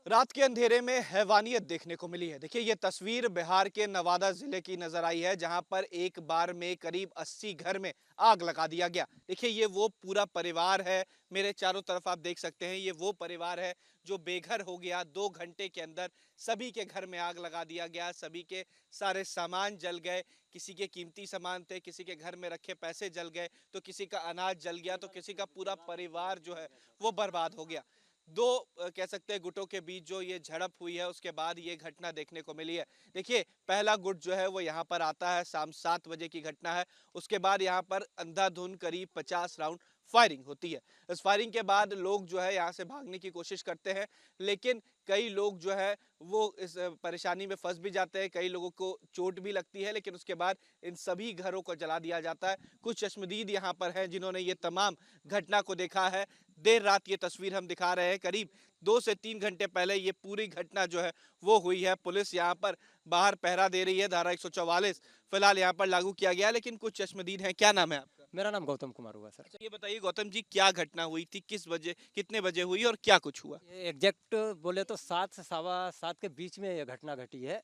रात के अंधेरे में हैवानियत देखने को मिली है। देखिए ये तस्वीर बिहार के नवादा जिले की नजर आई है, जहां पर एक बार में करीब 80 घर में आग लगा दिया गया। देखिए ये वो पूरा परिवार है, मेरे चारों तरफ आप देख सकते हैं, ये वो परिवार है जो बेघर हो गया। 2 घंटे के अंदर सभी के घर में आग लगा दिया गया, सभी के सारे सामान जल गए। किसी के कीमती सामान थे, किसी के घर में रखे पैसे जल गए, तो किसी का अनाज जल गया, तो किसी का पूरा परिवार जो है वो बर्बाद हो गया। दो कह सकते हैं गुटों के बीच जो ये झड़प हुई है, उसके बाद ये घटना देखने को मिली है। देखिए पहला गुट जो है वो यहाँ पर आता है, शाम 7 बजे की घटना है। उसके बाद यहाँ पर अंधाधुंध करीब 50 राउंड फायरिंग होती है। इस फायरिंग के बाद लोग जो है यहाँ से भागने की कोशिश करते हैं, लेकिन कई लोग जो है वो इस परेशानी में फंस भी जाते हैं, कई लोगों को चोट भी लगती है, लेकिन उसके बाद इन सभी घरों को जला दिया जाता है। कुछ चश्मदीद यहाँ पर हैं जिन्होंने ये तमाम घटना को देखा है। देर रात ये तस्वीर हम दिखा रहे हैं, करीब 2 से 3 घंटे पहले ये पूरी घटना जो है वो हुई है। पुलिस यहाँ पर बाहर पहरा दे रही है, धारा 144 फिलहाल यहाँ पर लागू किया गया है, लेकिन कुछ चश्मदीद हैं। क्या नाम है आपका? मेरा नाम गौतम कुमार हुआ सर। अच्छा ये बताइए गौतम जी, क्या घटना हुई थी, किस बजे कितने बजे हुई और क्या कुछ हुआ? ये एग्जैक्ट बोले तो 7 से सवा 7 के बीच में ये घटना घटी है।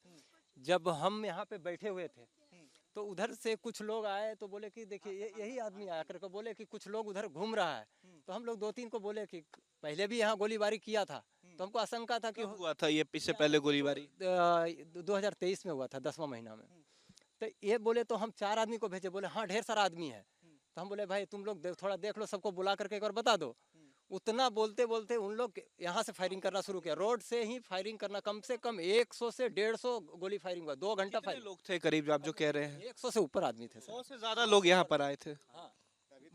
जब हम यहाँ पे बैठे हुए थे तो उधर से कुछ लोग आए तो बोले कि देखिए यही आदमी आया करके बोले कि कुछ लोग उधर घूम रहा है। तो हम लोग 2-3 को बोले कि पहले भी यहाँ गोलीबारी किया था, तो हमको आशंका था कि कब हुआ था ये, इससे पहले गोलीबारी? 2023 में हुआ था 10वां महीना में। तो ये बोले तो हम 4 आदमी को भेजे, बोले हाँ ढेर सारा आदमी है। तो हम बोले भाई तुम लोग थोड़ा देख लो, सबको बुला करके एक बार बता दो। उतना बोलते बोलते उन लोग यहाँ से फायरिंग करना शुरू किया, रोड से ही फायरिंग करना। कम से कम 100 से 150 गोली फायरिंग हुआ, 2 घंटा कितने फायरिंग। लोग थे करीब आप जो कह रहे हैं? 100 से ऊपर आदमी थे 100 सर। से ज्यादा लोग यहाँ पर आए थे। हाँ।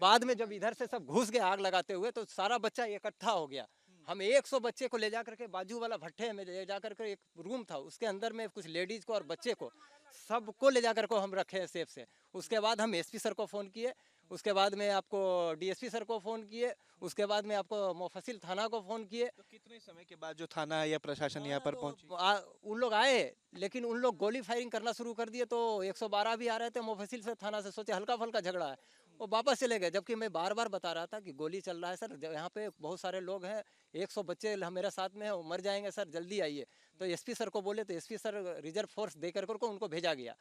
बाद में जब इधर से सब घुस गए आग लगाते हुए तो सारा बच्चा इकट्ठा हो गया। हम 100 बच्चे को ले जा करके बाजू वाला भट्ठे में ले जा करके, एक रूम था उसके अंदर में कुछ लेडीज को और बच्चे को सबको ले जा करके हम रखे सेफ से। उसके बाद हम एसपी सर को फ़ोन किए, उसके बाद में आपको डीएसपी सर को फ़ोन किए, उसके बाद में आपको मुफस्सिल थाना को फ़ोन किए। तो कितने समय के बाद जो थाना है या प्रशासन यहाँ पर पहुंची? उन लोग आए, लेकिन उन लोग गोली फायरिंग करना शुरू कर दिए। तो 112 भी आ रहे थे मुफस्सिल से थाना से, सोचे हल्का फुल्का झगड़ा है, वो वापस चले गए। जबकि मैं बार बार बता रहा था कि गोली चल रहा है सर, यहाँ पे बहुत सारे लोग हैं, 100 बच्चे मेरे साथ में हैं, वो मर जाएंगे सर, जल्दी आइए। तो एसपी सर को बोले तो एसपी सर रिजर्व फोर्स दे कर को उनको भेजा गया।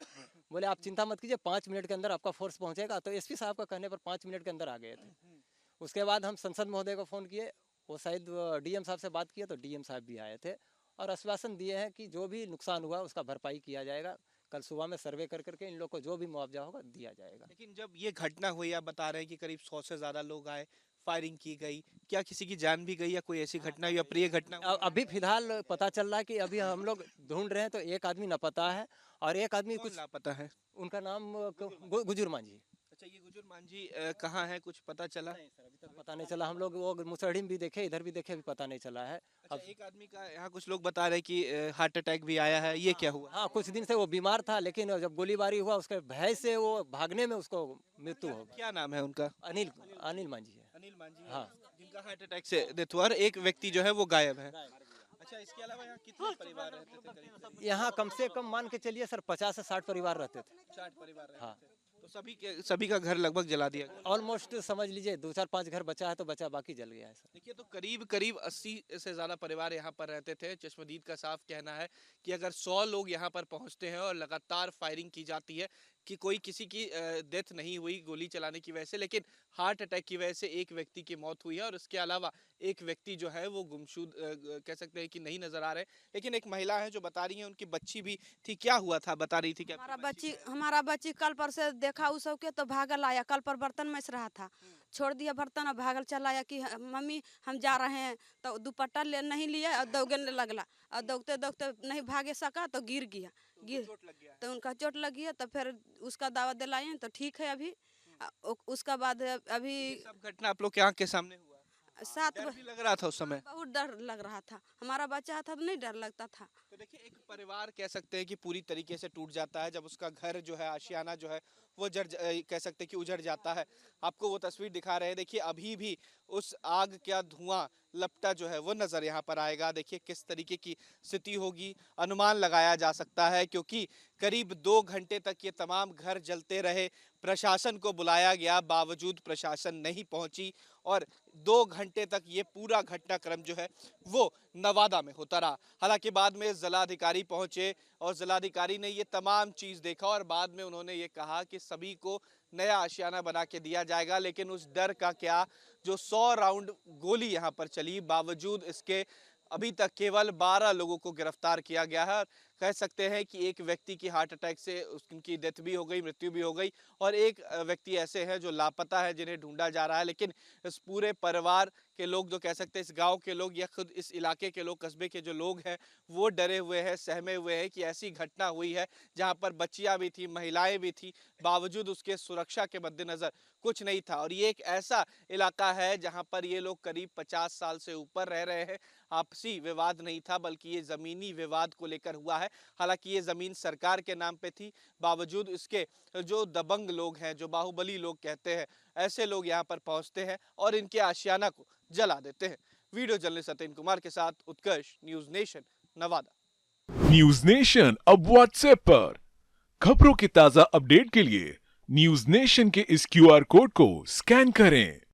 बोले आप चिंता मत कीजिए, 5 मिनट के अंदर आपका फोर्स पहुंचेगा। तो एसपी साहब का कहने पर 5 मिनट के अंदर आ गए थे। उसके बाद हम संसद महोदय को फ़ोन किए, वो शायद डीएम साहब से बात किए तो डीएम साहब भी आए थे और आश्वासन दिए हैं कि जो भी नुकसान हुआ उसका भरपाई किया जाएगा। कल सुबह में सर्वे कर करके इन लोग को जो भी मुआवजा होगा दिया जाएगा। लेकिन जब ये घटना हुई, आप बता रहे हैं कि करीब 100 से ज्यादा लोग आए, फायरिंग की गई, क्या किसी की जान भी गई या कोई ऐसी घटना या अप्रिय घटना हुई? अभी फिलहाल पता चल रहा है कि अभी हम लोग ढूंढ रहे हैं, तो एक आदमी लापता है और एक आदमी कौन कुछ, लापता है? उनका नाम गुजर मांझी। अच्छा ये गुजर मांझी कहाँ है, कुछ पता चला? नहीं सर, अभी तक पता नहीं चला। हम लोग वो मुसहरी में भी देखे, इधर भी देखे, अभी पता नहीं चला है। अच्छा अब एक आदमी का यहाँ कुछ लोग बता रहे हैं कि हार्ट अटैक भी आया है, ये क्या हुआ? हाँ, कुछ दिन से वो बीमार था, लेकिन जब गोलीबारी हुआ उसके भय से वो भागने में उसको मृत्यु हो गई। क्या नाम है उनका? अनिल अनिल मांझी है। अनिल मांझी है, हाँ। जिनका हार्ट अटैक से डेथ हुआ और एक व्यक्ति जो है वो गायब है। अच्छा इसके अलावा यहाँ कितने परिवार रहते थे करीब? यहाँ कम से कम मान के चलिए सर 50 से 60 परिवार रहते थे। 60 परिवार रहते हाँ, थे। तो सभी का घर लगभग जला दिया गया। ऑलमोस्ट समझ लीजिए 2-4-5 घर बचा है तो बचा, बाकी जल गया है सर। देखिए तो करीब करीब 80 से ज्यादा परिवार यहाँ पर रहते थे। चश्मदीद का साफ कहना है कि अगर 100 लोग यहाँ पर पहुँचते हैं और लगातार फायरिंग की जाती है, कि कोई किसी की डेथ नहीं हुई गोली चलाने की वजह से, लेकिन हार्ट अटैक की वजह से एक व्यक्ति की मौत हुई है और इसके अलावा एक व्यक्ति जो है वो गुमशुद कह सकते हैं कि नहीं नजर आ रहे। लेकिन एक महिला है जो बता रही है उनकी बच्ची भी थी, क्या हुआ था बता रही थी? क्या हमारा बच्ची कल पर से देखा उ सबके तो भागल आया। कल पर बर्तन मैस रहा था, छोड़ दिया बर्तन और भागल चला आया कि मम्मी हम जा रहे हैं। तो दुपट्टा ले नहीं लिया और दौड़ने लगला और दौड़ते दौड़ते नहीं भागे सका तो गिर गया। गिर तो उनका चोट लगी है, तो फिर उसका दवा दिलाए तो ठीक है अभी। उसका बाद अभी सब घटना आप लोग के आंख के सामने हुआ? 7 डर भी लग रहा था उस समय? बहुत डर लग रहा था। हमारा बच्चा था तो नहीं डर लगता था। तो देखिए एक परिवार कह सकते हैं कि पूरी तरीके से टूट जाता है जब उसका घर जो है, आशियाना जो है वो कह सकते हैं कि उजड़ जाता है। आपको वो तस्वीर दिखा रहे हैं, देखिए अभी भी उस आग का धुआं लपटा जो है वो नजर यहाँ पर आएगा। देखिए किस तरीके की स्थिति होगी, अनुमान लगाया जा सकता है, क्योंकि करीब 2 घंटे तक ये तमाम घर जलते रहे। प्रशासन को बुलाया गया, बावजूद प्रशासन नहीं पहुंची और 2 घंटे तक ये पूरा घटनाक्रम जो है वो नवादा में होता रहा। हालांकि बाद में जिलाधिकारी पहुंचे और जिलाधिकारी ने ये तमाम चीज देखा और बाद में उन्होंने ये कहा कि सभी को नया आशियाना बना के दिया जाएगा। लेकिन उस डर का क्या, जो 100 राउंड गोली यहाँ पर चली, बावजूद इसके अभी तक केवल 12 लोगों को गिरफ्तार किया गया है। कह सकते हैं कि एक व्यक्ति की हार्ट अटैक से उनकी डेथ भी हो गई, मृत्यु भी हो गई, और एक व्यक्ति ऐसे हैं जो लापता है, जिन्हें ढूंढा जा रहा है। लेकिन इस पूरे परिवार के लोग, जो कह सकते हैं इस गांव के लोग या खुद इस इलाके के लोग, कस्बे के जो लोग हैं, वो डरे हुए हैं, सहमे हुए हैं कि ऐसी घटना हुई है जहां पर बच्चियां भी थी, महिलाएं भी थी, बावजूद उसके सुरक्षा के मद्देनजर कुछ नहीं था। और ये एक ऐसा इलाका है जहां पर ये लोग करीब 50 साल से ऊपर रह रहे हैं। आपसी विवाद नहीं था, बल्कि ये जमीनी विवाद को लेकर हुआ है। हालांकि ये जमीन सरकार के नाम पे थी, बावजूद इसके जो दबंग लोग हैं, जो बाहुबली लोग कहते हैं, ऐसे लोग यहाँ पर पहुंचते हैं और इनके आशियाना को जला देते हैं। वीडियो जर्नलिस्ट सत्येन कुमार के साथ Utkarsh, news nation, Nawada. News nation अब व्हाट्सएप पर खबरों की ताजा अपडेट के लिए न्यूज नेशन के इस क्यूआर कोड को स्कैन करें